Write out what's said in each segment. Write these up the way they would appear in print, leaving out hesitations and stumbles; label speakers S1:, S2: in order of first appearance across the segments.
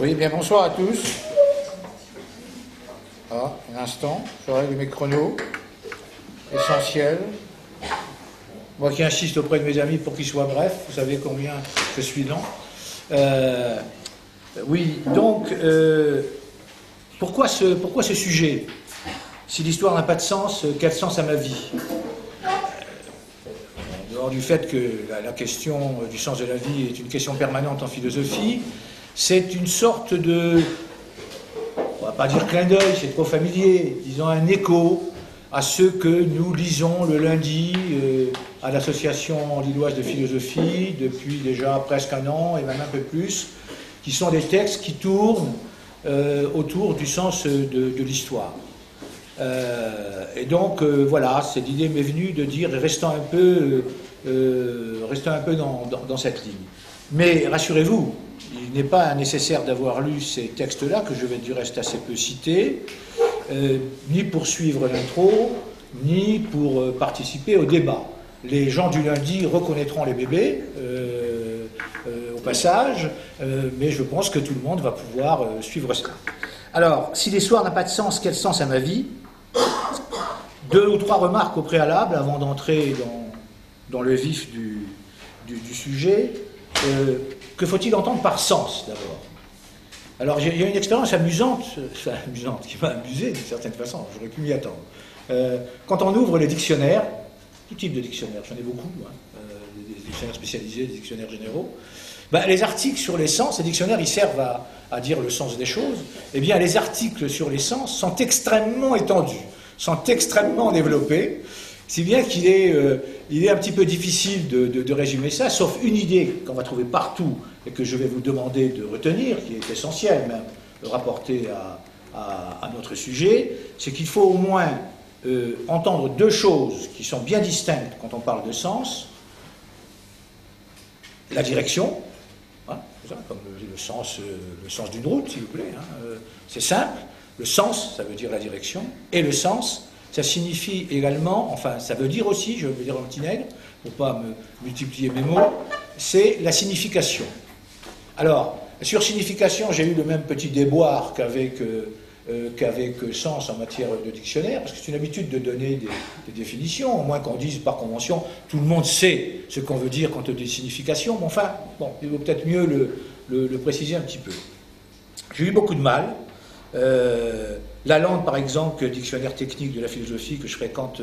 S1: Oui, bien bonsoir à tous. Ah, un instant, je règle mes chronos. Essentiel. Moi qui insiste auprès de mes amis pour qu'ils soient brefs, vous savez combien je suis lent. Oui, donc, pourquoi ce sujet? Si l'histoire n'a pas de sens, quel sens a ma vie? En dehors du fait que la question du sens de la vie est une question permanente en philosophie, c'est une sorte de, on va pas dire clin d'œil, c'est trop familier, disons un écho à ce que nous lisons le lundi à l'Association lilloise de philosophie depuis déjà presque un an et même un peu plus, qui sont des textes qui tournent autour du sens de l'histoire. Et donc voilà, cette idée m'est venue de dire restons un peu dans cette ligne. Mais rassurez-vous, il n'est pas nécessaire d'avoir lu ces textes-là, que je vais du reste assez peu citer, ni pour suivre l'intro, ni pour participer au débat. Les gens du lundi reconnaîtront les bébés au passage, mais je pense que tout le monde va pouvoir suivre cela. Alors, si l'histoire n'a pas de sens, quel sens a ma vie? 2 ou 3 remarques au préalable avant d'entrer dans le vif du sujet. Que faut-il entendre par sens, d'abord? Alors, il y a une expérience amusante qui m'a amusé d'une certaine façon, j'aurais pu m'y attendre. Quand on ouvre les dictionnaires, tout type de dictionnaires, j'en ai beaucoup, des dictionnaires spécialisés, des dictionnaires généraux, les articles sur les sens, les dictionnaires, ils servent à dire le sens des choses. Eh bien, les articles sur les sens sont extrêmement étendus, sont extrêmement développés, si bien qu'il est un petit peu difficile de résumer ça, sauf une idée qu'on va trouver partout et que je vais vous demander de retenir, qui est essentielle même, rapportée à notre sujet, c'est qu'il faut au moins entendre 2 choses qui sont bien distinctes quand on parle de sens. La direction, comme le sens d'une route, s'il vous plaît, c'est simple. Le sens, ça veut dire la direction, et le sens, ça signifie également, enfin, ça veut dire aussi, je veux dire en petit nègre, pour ne pas me multiplier mes mots, c'est la signification. Alors, sur signification, j'ai eu le même petit déboire qu'avec sens en matière de dictionnaire, parce que c'est une habitude de donner des définitions, au moins qu'on dise par convention, tout le monde sait ce qu'on veut dire quand on dit signification, mais enfin, bon, il vaut peut-être mieux le préciser un petit peu. J'ai eu beaucoup de mal. Lalande, par exemple, dictionnaire technique de la philosophie que je fréquente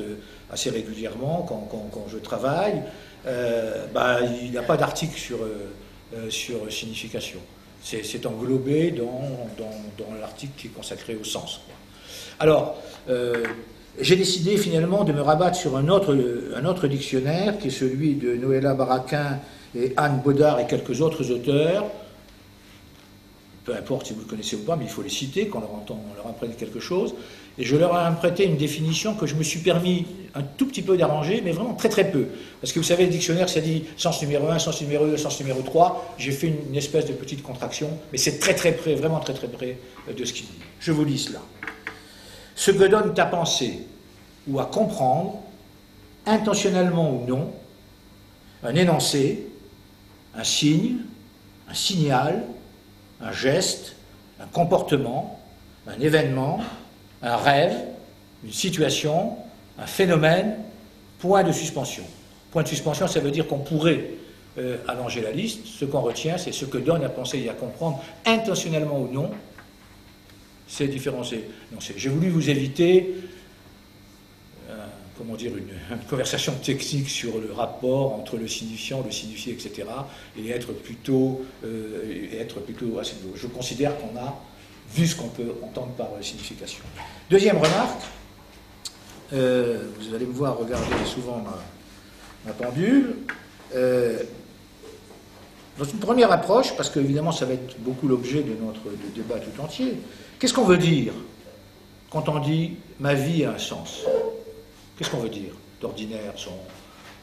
S1: assez régulièrement quand je travaille, il n'y a pas d'article sur signification. C'est englobé dans l'article qui est consacré au sens. Alors, j'ai décidé finalement de me rabattre sur un autre dictionnaire, qui est celui de Noëlla Baraquin et Anne Baudard et quelques autres auteurs. Peu importe si vous le connaissez ou pas, mais il faut les citer quand on leur apprenne quelque chose. Et je leur ai prêté une définition que je me suis permis un tout petit peu d'arranger, mais vraiment très très peu. Parce que vous savez, le dictionnaire, ça dit sens numéro 1, sens numéro 2, sens numéro 3. J'ai fait une espèce de petite contraction, mais c'est très très près, vraiment très très près de ce qu'il dit. Je vous lis cela. Ce que donne à penser ou à comprendre, intentionnellement ou non, un énoncé, un signe, un signal, un geste, un comportement, un événement, un rêve, une situation, un phénomène, point de suspension. Point de suspension, ça veut dire qu'on pourrait allonger la liste. Ce qu'on retient, c'est ce que donne à penser et à comprendre, intentionnellement ou non, ces différents énoncés. J'ai voulu vous éviter une conversation technique sur le rapport entre le signifiant, le signifié, etc. et être plutôt assez beau. Je considère qu'on a vu ce qu'on peut entendre par signification. Deuxième remarque, vous allez me voir regarder souvent ma pendule. Dans une première approche, parce qu'évidemment ça va être beaucoup l'objet de notre débat tout entier, qu'est-ce qu'on veut dire quand on dit « ma vie a un sens » ? Qu'est-ce qu'on veut dire d'ordinaire,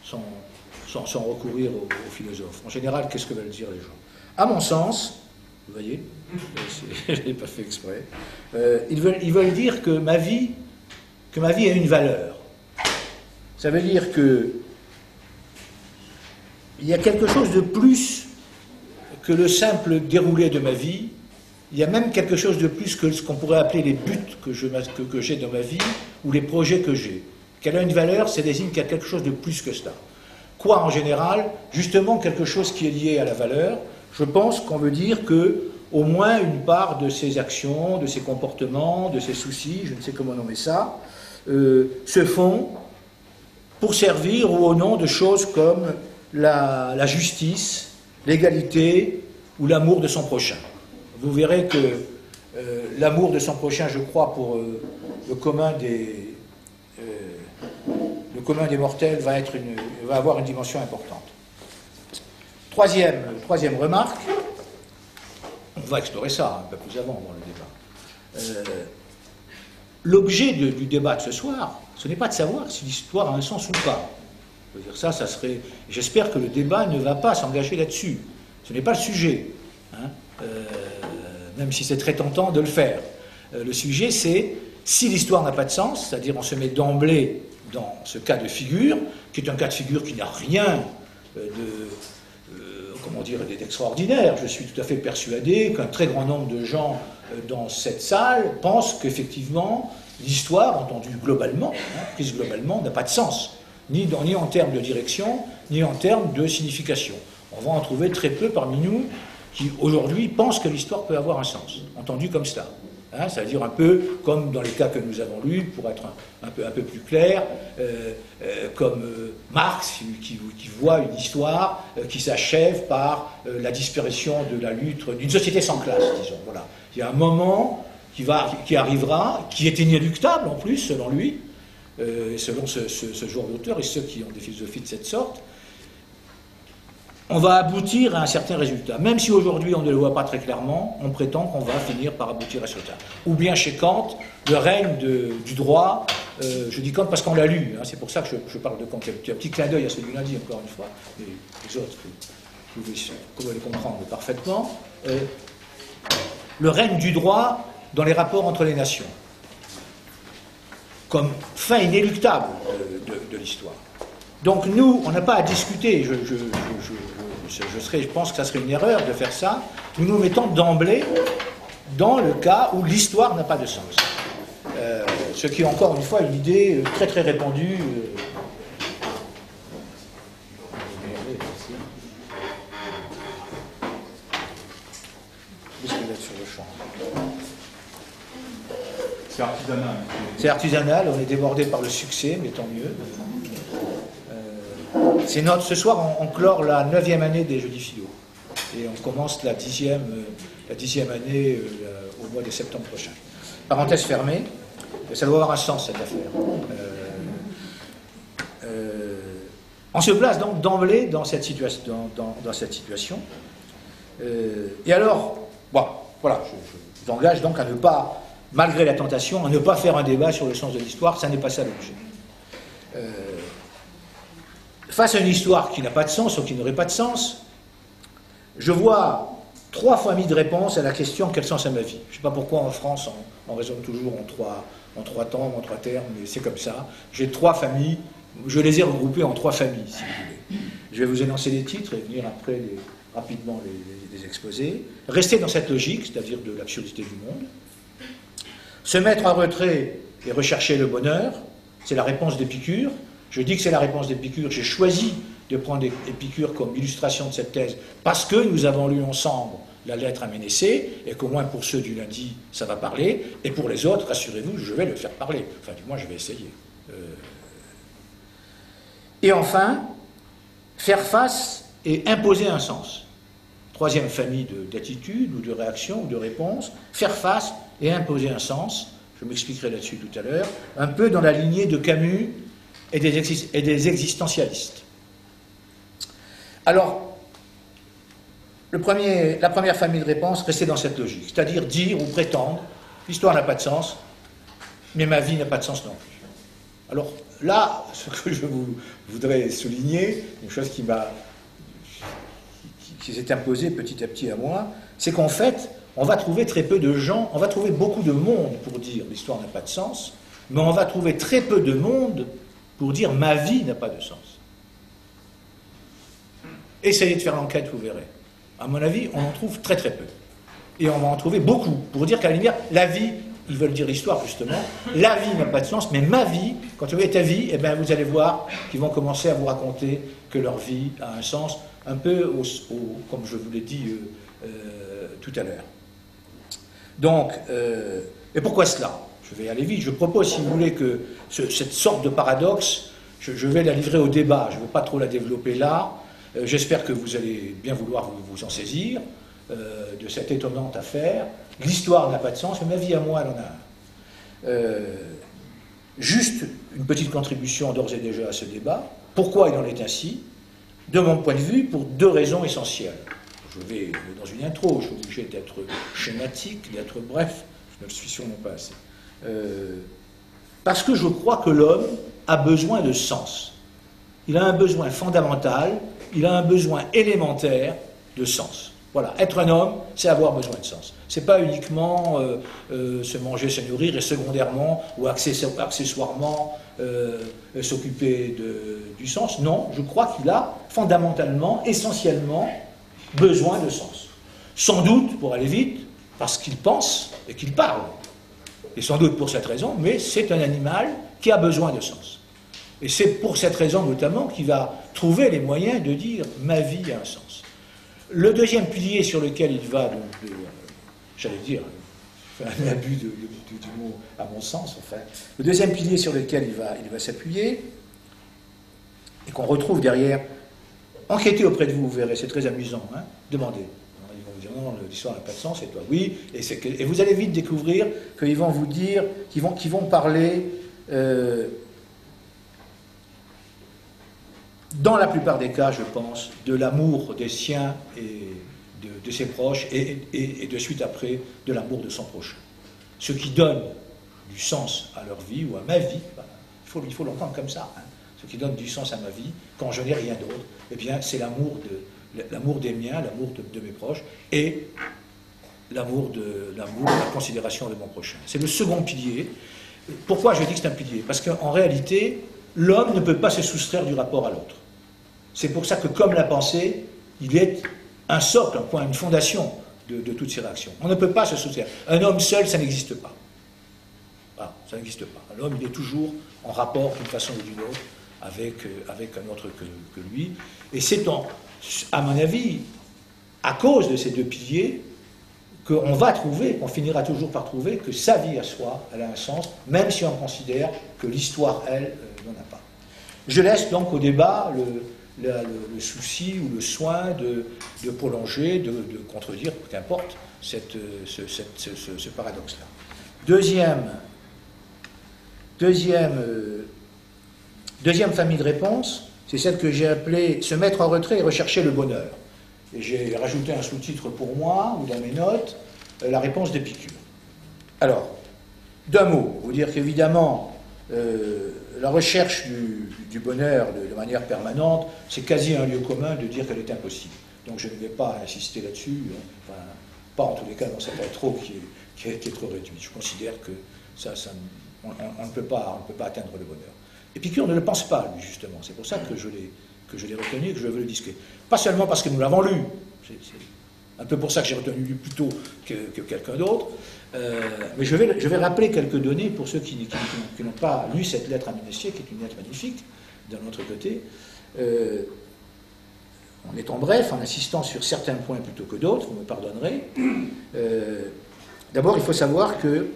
S1: sans recourir aux philosophes? En général, qu'est-ce que veulent dire les gens? À mon sens, vous voyez, je ne l'ai pas fait exprès, ils veulent dire que ma vie a une valeur. Ça veut dire qu'il y a quelque chose de plus que le simple déroulé de ma vie il y a même quelque chose de plus que ce qu'on pourrait appeler les buts que j'ai dans ma vie ou les projets que j'ai. Qu'elle a une valeur, ça désigne qu'il y a quelque chose de plus que cela. Quoi en général? Justement quelque chose qui est lié à la valeur. Je pense qu'on veut dire que au moins une part de ses actions, de ses comportements, de ses soucis, je ne sais comment nommer ça, se font pour servir ou au nom de choses comme la justice, l'égalité ou l'amour de son prochain. Vous verrez que l'amour de son prochain, je crois, pour le commun des mortels va avoir une dimension importante. Troisième remarque, on va explorer ça un peu plus avant dans le débat. L'objet du débat de ce soir, ce n'est pas de savoir si l'histoire a un sens ou pas. Je veux dire, ça serait. J'espère que le débat ne va pas s'engager là-dessus. Ce n'est pas le sujet, hein, même si c'est très tentant de le faire. Le sujet, c'est si l'histoire n'a pas de sens, c'est-à-dire on se met d'emblée dans ce cas de figure, qui est un cas de figure qui n'a rien d'extraordinaire. Je suis tout à fait persuadé qu'un très grand nombre de gens dans cette salle pensent qu'effectivement, l'histoire, entendue globalement, prise globalement, n'a pas de sens, ni en termes de direction, ni en termes de signification. On va en trouver très peu parmi nous qui, aujourd'hui, pensent que l'histoire peut avoir un sens, entendue comme cela. Hein, c'est-à-dire un peu comme dans les cas que nous avons lus, pour être un peu plus clair, comme Marx qui voit une histoire qui s'achève par la disparition de la lutte d'une société sans classe, disons. Voilà. Il y a un moment qui arrivera, qui est inéluctable en plus, selon lui, selon ce genre d'auteur et ceux qui ont des philosophies de cette sorte. On va aboutir à un certain résultat. Même si aujourd'hui on ne le voit pas très clairement, on prétend qu'on va finir par aboutir à ce résultat. Ou bien chez Kant, le règne du droit, je dis Kant parce qu'on l'a lu, hein, c'est pour ça que je parle de Kant. Il y a un petit clin d'œil à celui-là dit encore une fois, et les autres, vous pouvez le comprendre parfaitement. Le règne du droit dans les rapports entre les nations, comme fin inéluctable de l'histoire. Donc nous, on n'a pas à discuter, je pense que ça serait une erreur de faire ça, nous nous mettons d'emblée dans le cas où l'histoire n'a pas de sens. Ce qui est encore une fois une idée très très répandue.
S2: C'est artisanal.
S1: C'est artisanal, on est débordé par le succès, mais tant mieux. Ce soir, on clore la 9e année des Jeudis Philo. Et on commence la 10e année au mois de septembre prochain. Parenthèse fermée, ça doit avoir un sens cette affaire. On se place donc d'emblée dans cette situation. Et alors, bon, voilà, je vous engage donc à ne pas, malgré la tentation, à ne pas faire un débat sur le sens de l'histoire, ça n'est pas ça l'objet. Face à une histoire qui n'a pas de sens ou qui n'aurait pas de sens, je vois 3 familles de réponses à la question quel sens a ma vie. Je ne sais pas pourquoi en France on raisonne toujours en trois temps, en 3 termes, mais c'est comme ça. J'ai 3 familles, je les ai regroupées en 3 familles, si vous voulez. Je vais vous énoncer les titres et venir après rapidement les exposer. Rester dans cette logique, c'est-à-dire de l'absurdité du monde. Se mettre en retrait et rechercher le bonheur, c'est la réponse d'Épicure. Je dis que c'est la réponse d'Épicure, j'ai choisi de prendre Épicure comme illustration de cette thèse parce que nous avons lu ensemble la lettre à Ménécée et qu'au moins pour ceux du lundi, ça va parler, et pour les autres, rassurez-vous, je vais le faire parler. Enfin, du moins, je vais essayer. Et enfin, faire face et imposer un sens. 3e famille d'attitude ou de réaction ou de réponse, faire face et imposer un sens, je m'expliquerai là-dessus tout à l'heure, un peu dans la lignée de Camus et des existentialistes. Alors, la première famille de réponses, rester dans cette logique, c'est-à-dire dire ou prétendre, l'histoire n'a pas de sens, mais ma vie n'a pas de sens non plus. Alors là, ce que je voudrais souligner, une chose qui s'est imposée petit à petit à moi, c'est qu'en fait, on va trouver très peu de gens, on va trouver beaucoup de monde pour dire l'histoire n'a pas de sens, mais on va trouver très peu de monde pour dire ma vie n'a pas de sens. Essayez de faire l'enquête, vous verrez. À mon avis, on en trouve très très peu. Et on va en trouver beaucoup, pour dire qu'à la lumière, la vie, ils veulent dire l'histoire justement, la vie n'a pas de sens, mais ma vie, quand vous voyez ta vie, eh bien, vous allez voir qu'ils vont commencer à vous raconter que leur vie a un sens, un peu comme je vous l'ai dit tout à l'heure. Donc, et pourquoi cela? Je vais aller vite. Je propose, si vous voulez, que cette sorte de paradoxe, je vais la livrer au débat. Je ne veux pas trop la développer là. J'espère que vous allez bien vouloir vous en saisir de cette étonnante affaire. L'histoire n'a pas de sens, mais ma vie à moi, elle en a un. Juste une petite contribution d'ores et déjà à ce débat. Pourquoi il en est ainsi? De mon point de vue, pour deux raisons essentielles. Je vais dans une intro, je suis obligé d'être schématique, d'être bref, je ne le suis sûrement pas assez. Parce que je crois que l'homme a besoin de sens. Il a un besoin fondamental, il a un besoin élémentaire de sens. Voilà, être un homme, c'est avoir besoin de sens. C'est pas uniquement se manger, se nourrir, et secondairement ou accessoirement s'occuper du sens. Non, je crois qu'il a fondamentalement, essentiellement, besoin de sens. Sans doute, pour aller vite, parce qu'il pense et qu'il parle. Et sans doute pour cette raison, mais c'est un animal qui a besoin de sens. Et c'est pour cette raison notamment qu'il va trouver les moyens de dire « ma vie a un sens ». Le deuxième pilier sur lequel il va, j'allais dire, un abus du mot à mon sens, enfin, le deuxième pilier sur lequel il va s'appuyer, et qu'on retrouve derrière, enquêtez auprès de vous, vous verrez, c'est très amusant, hein, demandez. Ils vont vous dire non, l'histoire n'a pas de sens, et toi, oui, et vous allez vite découvrir qu'ils vont vous dire, qu'ils vont parler, dans la plupart des cas, je pense, de l'amour des siens et de ses proches, et de suite après, de l'amour de son prochain. Ce qui donne du sens à leur vie, ou à ma vie, ben, il faut l'entendre comme ça, hein. Ce qui donne du sens à ma vie, quand je n'ai rien d'autre, eh bien, c'est l'amour des miens, l'amour de mes proches, et l'amour de la considération de mon prochain. C'est le second pilier. Pourquoi je dis que c'est un pilier? Parce qu'en réalité, l'homme ne peut pas se soustraire du rapport à l'autre. C'est pour ça que, comme la pensée, il est un socle, un point, une fondation de toutes ces réactions. On ne peut pas se soustraire. Un homme seul, ça n'existe pas. Voilà, ça n'existe pas. L'homme, il est toujours en rapport, d'une façon ou d'une autre, avec un autre que lui. Et c'est, à mon avis, à cause de ces deux piliers, qu'on finira toujours par trouver que sa vie à soi, elle a un sens, même si on considère que l'histoire, elle, n'en a pas. Je laisse donc au débat le souci ou le soin de prolonger, de contredire, qu'importe, ce paradoxe-là. Deuxième famille de réponses, c'est celle que j'ai appelée « se mettre en retrait et rechercher le bonheur ». Et j'ai rajouté un sous-titre pour moi, ou dans mes notes, la réponse d'Épicure. Alors, d'un mot, vous dire qu'évidemment, la recherche du bonheur de manière permanente, c'est quasi un lieu commun de dire qu'elle est impossible. Donc je ne vais pas insister là-dessus, enfin, pas en tous les cas dans cet intro qui a été trop réduit. Je considère que on ne peut pas atteindre le bonheur. Épicure ne le pense pas, lui, justement. C'est pour ça que je l'ai retenu et que je veux le discuter. Pas seulement parce que nous l'avons lu, c'est un peu pour ça que j'ai retenu lui plutôt que quelqu'un d'autre, mais je vais rappeler quelques données pour ceux qui n'ont pas lu cette lettre à Ménessier, qui est une lettre magnifique, d'un autre côté. En étant bref, en insistant sur certains points plutôt que d'autres, vous me pardonnerez. D'abord, il faut savoir qu'il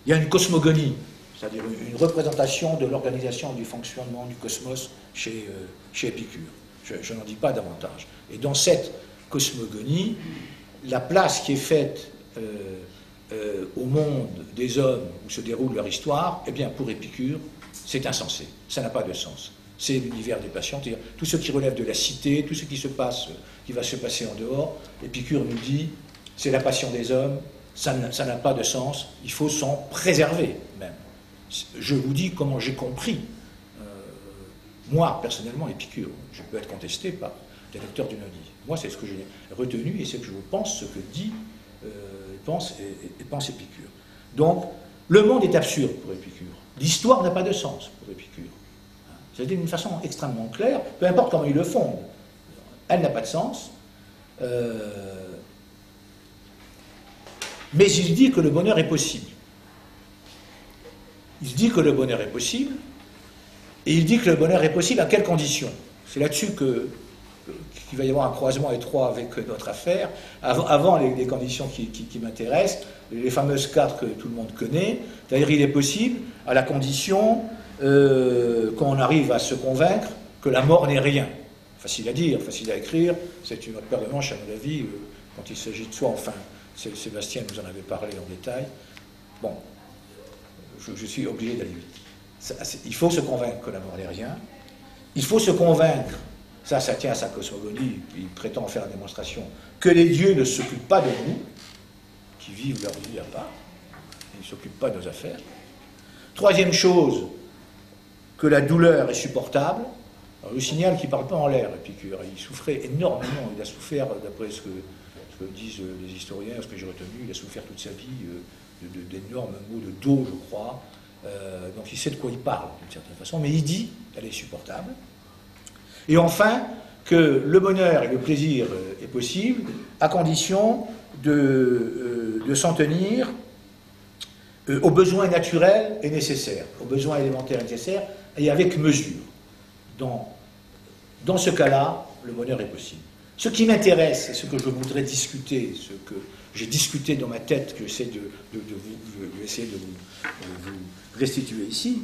S1: y a une cosmogonie, c'est-à-dire une représentation de l'organisation et du fonctionnement du cosmos chez Épicure. Je n'en dis pas davantage. Et dans cette cosmogonie, la place qui est faite au monde des hommes où se déroule leur histoire, eh bien, pour Épicure, c'est insensé. Ça n'a pas de sens. C'est l'univers des passions, c'est-à-dire tout ce qui relève de la cité, tout ce qui va se passer en dehors. Épicure nous dit, c'est la passion des hommes, ça n'a pas de sens, il faut s'en préserver même. Je vous dis comment j'ai compris, moi personnellement, Épicure. Je peux être contesté par des lecteurs du Nodi. Moi, c'est ce que j'ai retenu et c'est que je vous pense ce que dit, pense Épicure. Donc, le monde est absurde pour Épicure. L'histoire n'a pas de sens pour Épicure. C'est d'une façon extrêmement claire, peu importe comment il le fonde. Elle n'a pas de sens. Mais il dit que le bonheur est possible. Il dit que le bonheur est possible, et il dit que le bonheur est possible à quelles conditions? C'est là-dessus qu'il va y avoir un croisement étroit avec notre affaire. Avant les conditions qui m'intéressent, les fameuses 4 que tout le monde connaît, c'est-à-dire il est possible à la condition qu'on arrive à se convaincre que la mort n'est rien. Facile à dire, facile à écrire, c'est une autre paire de manches à mon avis, quand il s'agit de soi, enfin, Sébastien nous en avait parlé en détail. Bon, je suis obligé d'aller vite. Il faut se convaincre que la mort n'est rien. Il faut se convaincre, ça tient à sa cosmogonie, il prétend faire la démonstration, que les dieux ne s'occupent pas de nous, qui vivent leur vie à part, ils ne s'occupent pas de nos affaires. Troisième chose, que la douleur est supportable. Alors, je signale qu'il ne parle pas en l'air, Épicure. Il souffrait énormément, il a souffert, d'après ce que disent les historiens, ce que j'ai retenu, il a souffert toute sa vie d'énormes maux de dos, je crois. Donc il sait de quoi il parle, d'une certaine façon, mais il dit qu'elle est supportable. Et enfin, que le bonheur et le plaisir est possible, à condition de s'en tenir aux besoins naturels et nécessaires, aux besoins élémentaires et nécessaires, et avec mesure. Dans ce cas-là, le bonheur est possible. Ce qui m'intéresse, et ce que je voudrais discuter, ce que j'ai discuté dans ma tête, que j'essaie de vous restituer ici,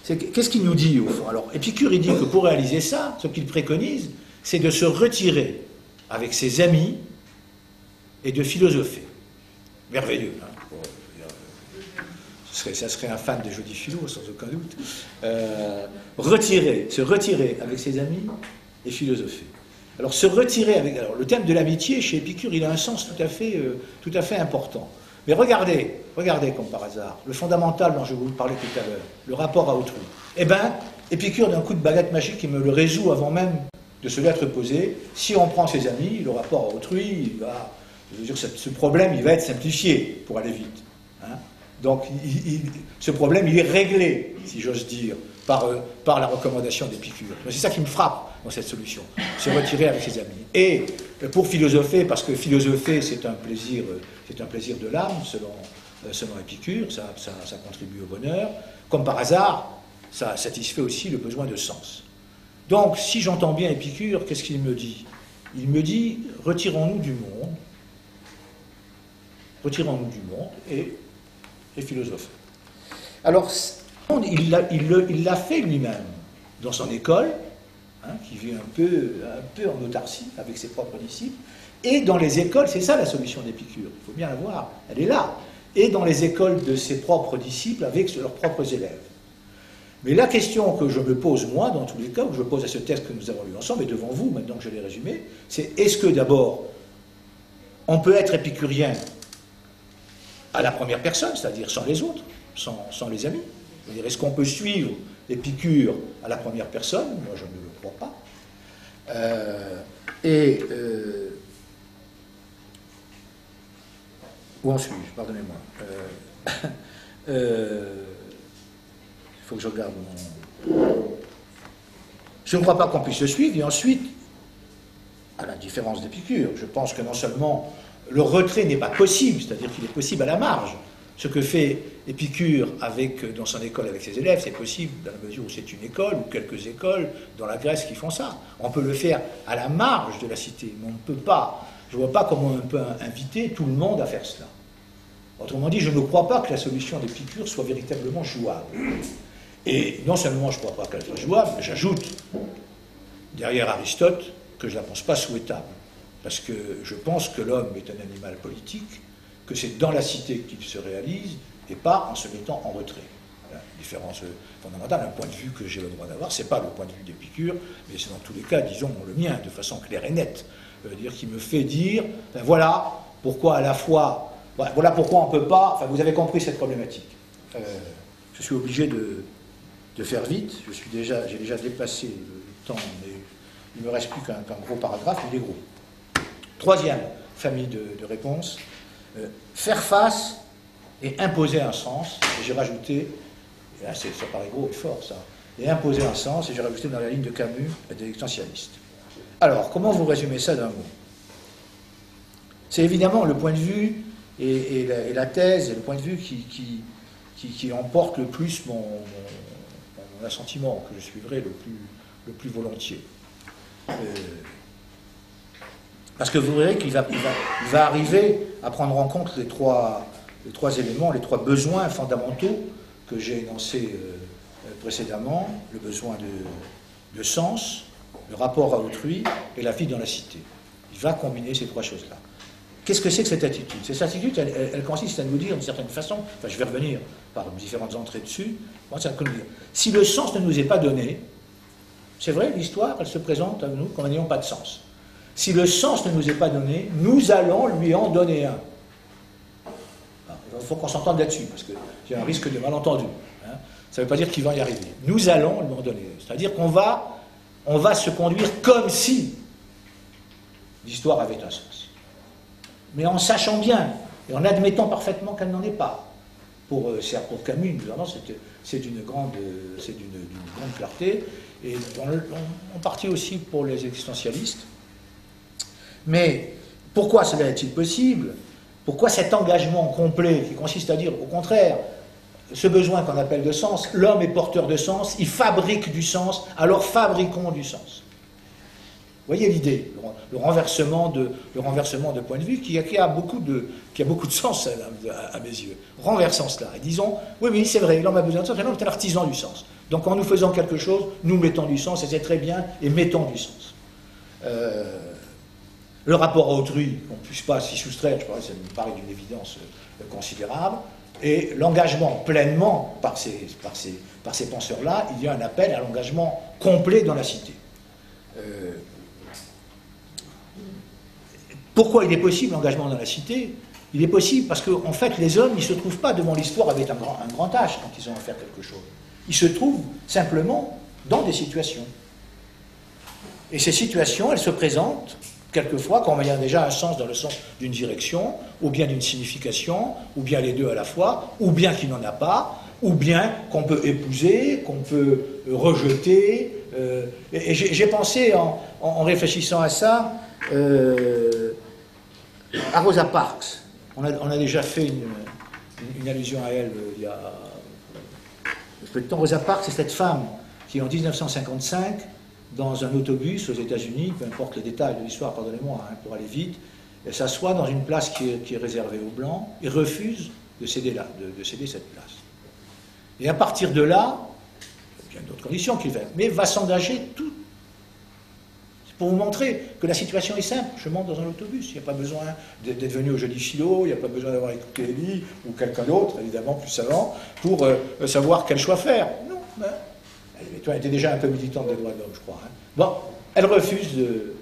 S1: c'est qu'est-ce qu'il nous dit au fond? Alors, Épicure, il dit que pour réaliser ça, ce qu'il préconise, c'est de se retirer avec ses amis et de philosopher. Merveilleux, hein? Ça serait un fan des jeux philo, sans aucun doute. Se retirer avec ses amis et philosopher. Alors, se retirer avec... Alors, le thème de l'amitié, chez Épicure, il a un sens tout à fait important. Mais regardez comme par hasard, le fondamental dont je vous parlais tout à l'heure, le rapport à autrui. Eh bien, Épicure, d'un coup de baguette magique, il me le résout avant même de se l'être posé. Si on prend ses amis, le rapport à autrui, ce problème, il va être simplifié pour aller vite. Hein. Donc, ce problème, il est réglé, si j'ose dire, par la recommandation d'Épicure. C'est ça qui me frappe dans cette solution, se retirer avec ses amis. Et pour philosopher, parce que philosopher, c'est un plaisir de l'âme, selon Épicure, ça contribue au bonheur. Comme par hasard, ça satisfait aussi le besoin de sens. Donc, si j'entends bien Épicure, qu'est-ce qu'il me dit? Il me dit, retirons-nous du monde et philosophers. Alors, il l'a fait lui-même dans son école, hein, qui vit un peu en autarcie avec ses propres disciples, et dans les écoles, c'est ça la solution d'Épicure, il faut bien la voir, elle est là, et dans les écoles de ses propres disciples avec leurs propres élèves. Mais la question que je me pose, moi, dans tous les cas, que je pose à ce texte que nous avons lu ensemble, et devant vous, maintenant que je l'ai résumé, c'est est-ce que d'abord, on peut être épicurien à la première personne, c'est-à-dire sans les autres, sans les amis? Est-ce qu'on peut suivre Épicure à la première personne? Moi, je ne le crois pas. Où en suis-je? Pardonnez-moi. Il faut que je regarde mon... Je ne crois pas qu'on puisse le suivre, et ensuite, à la différence d'Épicure, je pense que non seulement le retrait n'est pas possible, c'est-à-dire qu'il est possible à la marge. Ce que fait Épicure dans son école avec ses élèves, c'est possible dans la mesure où c'est une école ou quelques écoles dans la Grèce qui font ça. On peut le faire à la marge de la cité, mais on ne peut pas. Je ne vois pas comment on peut inviter tout le monde à faire cela. Autrement dit, je ne crois pas que la solution d'Épicure soit véritablement jouable. Et non seulement je ne crois pas qu'elle soit jouable, mais j'ajoute, derrière Aristote, que je ne la pense pas souhaitable. Parce que je pense que l'homme est un animal politique, que c'est dans la cité qu'il se réalise, et pas en se mettant en retrait. Voilà, différence fondamentale, un point de vue que j'ai le droit d'avoir, c'est pas le point de vue d'Épicure, mais c'est dans tous les cas, disons, le mien, de façon claire et nette. Dire qui me fait dire, ben voilà pourquoi à la fois, voilà pourquoi on ne peut pas, enfin vous avez compris cette problématique. Je suis obligé de faire vite, j'ai déjà dépassé le temps, mais il ne me reste plus qu'un gros paragraphe, il est gros. Troisième famille de réponses, faire face et imposer un sens, et j'ai rajouté, et là ça paraît gros et fort ça, et imposer un sens, et j'ai rajouté dans la ligne de Camus, des existentialistes. Alors, comment vous résumez ça d'un mot? C'est évidemment le point de vue et la thèse et le point de vue qui emporte le plus mon assentiment, que je suivrai le plus volontiers. Parce que vous verrez qu'il va arriver à prendre en compte les trois éléments, les trois besoins fondamentaux que j'ai énoncés précédemment, le besoin de sens, le rapport à autrui et la vie dans la cité. Il va combiner ces trois choses-là. Qu'est-ce que c'est que cette attitude? Cette attitude, elle consiste à nous dire, d'une certaine façon, enfin je vais revenir par différentes entrées dessus, si le sens ne nous est pas donné, c'est vrai, l'histoire, elle se présente à nous comme n'ayant pas de sens. Si le sens ne nous est pas donné, nous allons lui en donner un. Il faut qu'on s'entende là-dessus, parce qu'il y a un risque de malentendu. Hein. Ça ne veut pas dire qu'il va y arriver. Nous allons lui en donner. C'est-à-dire qu'on va se conduire comme si l'histoire avait un sens. Mais en sachant bien, et en admettant parfaitement qu'elle n'en est pas. Pour Camus, notamment, c'est d'une grande clarté, et en partie aussi pour les existentialistes. Mais pourquoi cela est-il possible? Pourquoi cet engagement complet qui consiste à dire, au contraire, ce besoin qu'on appelle de sens, l'homme est porteur de sens, il fabrique du sens, alors fabriquons du sens. Vous voyez l'idée, le renversement de point de vue qui a beaucoup de sens à mes yeux. Renversons cela et disons, oui, c'est vrai, l'homme a besoin de sens, mais l'homme est un artisan du sens. Donc en nous faisant quelque chose, nous mettons du sens, et c'est très bien, et mettons du sens. Le rapport à autrui, on ne puisse pas s'y soustraire, ça me paraît d'une évidence considérable, et l'engagement pleinement par ces penseurs-là, il y a un appel à l'engagement complet dans la cité. Pourquoi il est possible l'engagement dans la cité? Il est possible parce qu'en fait, les hommes, ils ne se trouvent pas devant l'histoire avec un grand H quand ils ont à faire quelque chose. Ils se trouvent simplement dans des situations. Et ces situations, elles se présentent quelquefois quand il y a déjà un sens dans le sens d'une direction, ou bien d'une signification, ou bien les deux à la fois, ou bien qu'il n'en a pas, ou bien qu'on peut épouser, qu'on peut rejeter. Et j'ai pensé, en réfléchissant à ça, à Rosa Parks. On a déjà fait une allusion à elle il y a peu de temps. Rosa Parks, c'est cette femme qui, en 1955, dans un autobus aux États-Unis, peu importe les détails de l'histoire, pardonnez-moi, hein, pour aller vite, elle s'assoit dans une place qui est réservée aux Blancs et refuse de céder cette place. Et à partir de là, il y a d'autres conditions qu'il fait, mais va s'engager tout. C'est pour vous montrer que la situation est simple. Je monte dans un autobus, il n'y a pas besoin d'être venu au Joli Philo, il n'y a pas besoin d'avoir écouté Elie ou quelqu'un d'autre, évidemment plus savant, pour savoir quel choix faire. Non, ben, elle était déjà un peu militante des droits de l'homme, je crois. Hein. Bon, elle refuse de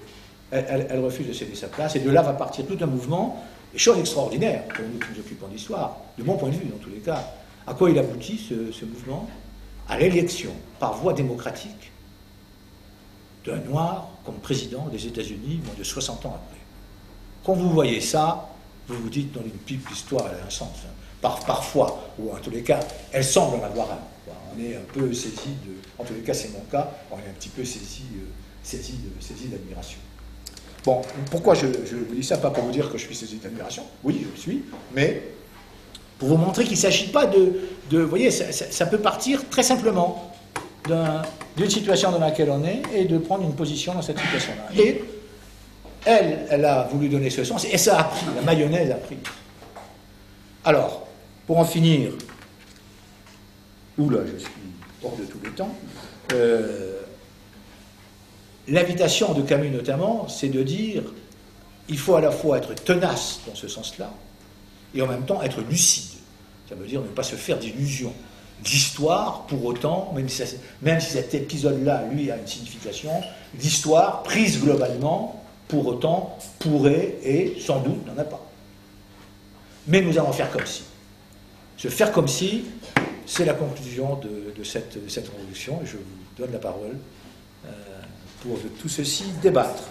S1: céder sa place, et de là va partir tout un mouvement, et chose extraordinaire, pour nous qui nous occupons d'histoire, de mon point de vue dans tous les cas. À quoi il aboutit ce mouvement? À l'élection, par voie démocratique, d'un noir comme président des États-Unis moins de 60 ans après. Quand vous voyez ça, vous vous dites, dans une pipe, l'histoire, elle a un sens. Hein. Parfois, ou en tous les cas, elle semble en avoir un. On est un peu saisi en tous les cas c'est mon cas, on est un petit peu saisi d'admiration. Bon, pourquoi je vous dis ça? Pas pour vous dire que je suis saisi d'admiration, oui, je le suis, mais pour vous montrer qu'il ne s'agit pas vous voyez, ça peut partir très simplement d'une situation dans laquelle on est et de prendre une position dans cette situation-là. Et elle a voulu donner ce sens, et ça a pris, la mayonnaise a pris. Alors, pour en finir, oula, je suis hors de tous les temps, l'invitation de Camus notamment, c'est de dire il faut à la fois être tenace dans ce sens-là, et en même temps être lucide. Ça veut dire ne pas se faire d'illusions. L'histoire, pour autant, même si cet épisode-là, lui, a une signification, l'histoire, prise globalement, pour autant, pourrait et sans doute n'en a pas. Mais nous allons faire comme si. Se faire comme si, c'est la conclusion de cette introduction, et je vous donne la parole pour de tout ceci débattre.